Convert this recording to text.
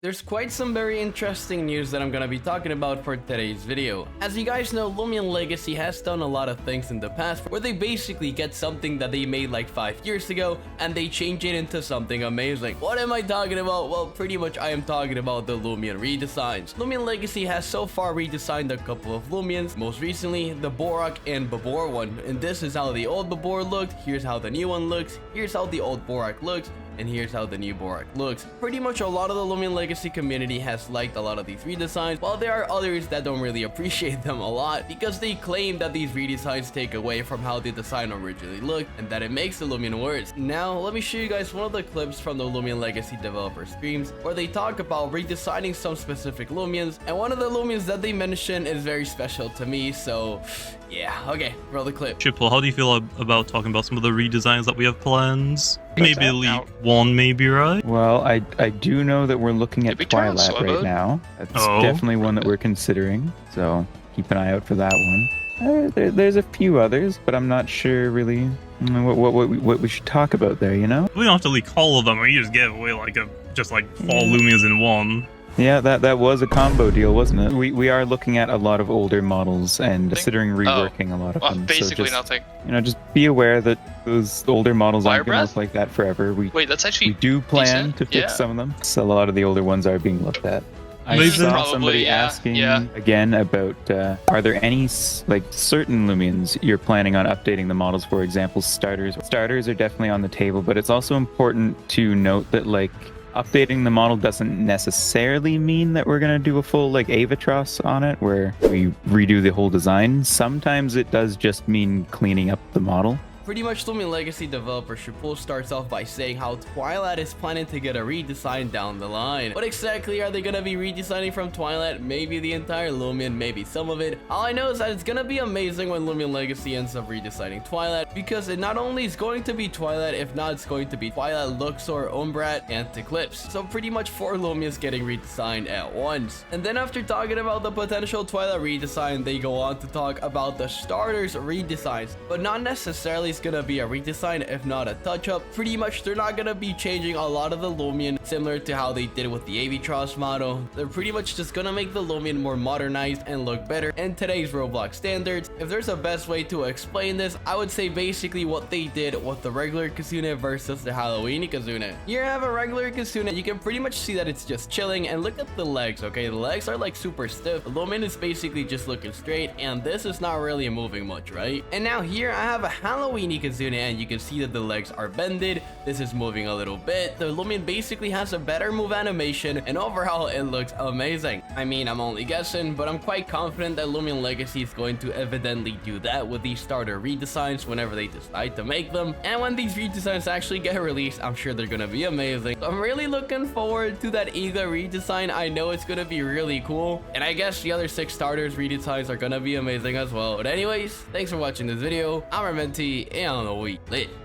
There's quite some very interesting news that I'm gonna be talking about for today's video. As you guys know, Loomian Legacy has done a lot of things in the past where they basically get something that they made like 5 years ago and they change it into something amazing. What am I talking about? Well, pretty much I am talking about the Loomian redesigns. Loomian Legacy has so far redesigned a couple of Loomians, most recently the Borak and Babor one, and this is how the old Babor looked, here's how the new one looks, here's how the old Borak looks, and here's how the new Borak looks. Pretty much a lot of the Loomian Legacy community has liked a lot of these redesigns, while there are others that don't really appreciate them a lot because they claim that these redesigns take away from how the design originally looked and that it makes the Loomian worse. Now, let me show you guys one of the clips from the Loomian Legacy developer streams where they talk about redesigning some specific Loomians, and one of the Loomians that they mention is very special to me, so yeah, okay, roll the clip. Triple, how do you feel about talking about some of the redesigns that we have planned? Maybe Elite 1, maybe, right? Well, I do know that we're looking at Twilight right now. That's definitely one that we're considering, so keep an eye out for that one. There's a few others, but I'm not sure really what we should talk about there, you know? We don't have to leak all of them, or you just give away like just all Loomians in one. Yeah, that was a combo deal, wasn't it? We are looking at a lot of older models and considering reworking a lot of them. Basically so just, nothing. You know, just be aware that those older models aren't going to look like that forever. Wait, that's actually we do plan to fix some of them. So a lot of the older ones are being looked at. I saw somebody asking again about are there any like certain Loomians you're planning on updating the models? For example, starters. Starters are definitely on the table, but it's also important to note that like updating the model doesn't necessarily mean that we're going to do a full like Avatros on it where we redo the whole design. Sometimes it does just mean cleaning up the model. Pretty much Loomian Legacy developer Shipul starts off by saying how Twilight is planning to get a redesign down the line. What exactly are they gonna be redesigning from Twilight? Maybe the entire Loomian, maybe some of it. All I know is that it's gonna be amazing when Loomian Legacy ends up redesigning Twilight, because it not only is going to be Twilight, if not it's going to be Twilight, Luxor, Umbrat, and Eclipse. So pretty much 4 Loomians getting redesigned at once. And then after talking about the potential Twilight redesign, they go on to talk about the starters redesigns, but not necessarily gonna be a redesign, if not a touch-up. Pretty much they're not gonna be changing a lot of the Loomian similar to how they did with the Avatros model. They're pretty much just gonna make the Loomian more modernized and look better in today's Roblox standards. If there's a best way to explain this, I would say basically what they did with the regular Kazuna versus the Halloweeny Kazuna. Here I have a regular Kazuna. You can pretty much see that it's just chilling, and look at the legs, okay? The legs are like super stiff. The Loomian is basically just looking straight, and this is not really moving much, right? And now here I have a Halloweeny Kazuna, and you can see that the legs are bended. This is moving a little bit. The Loomian basically has a better move animation, and overall it looks amazing. I mean, I'm only guessing, but I'm quite confident that Loomian Legacy is going to evidently do that with these starter redesigns whenever they decide to make them. And when these redesigns actually get released, I'm sure they're gonna be amazing. So I'm really looking forward to that Eagle redesign. I know it's gonna be really cool, and I guess the other 6 starters redesigns are gonna be amazing as well. But anyways, thanks for watching this video. I'm Armenti, and we lit.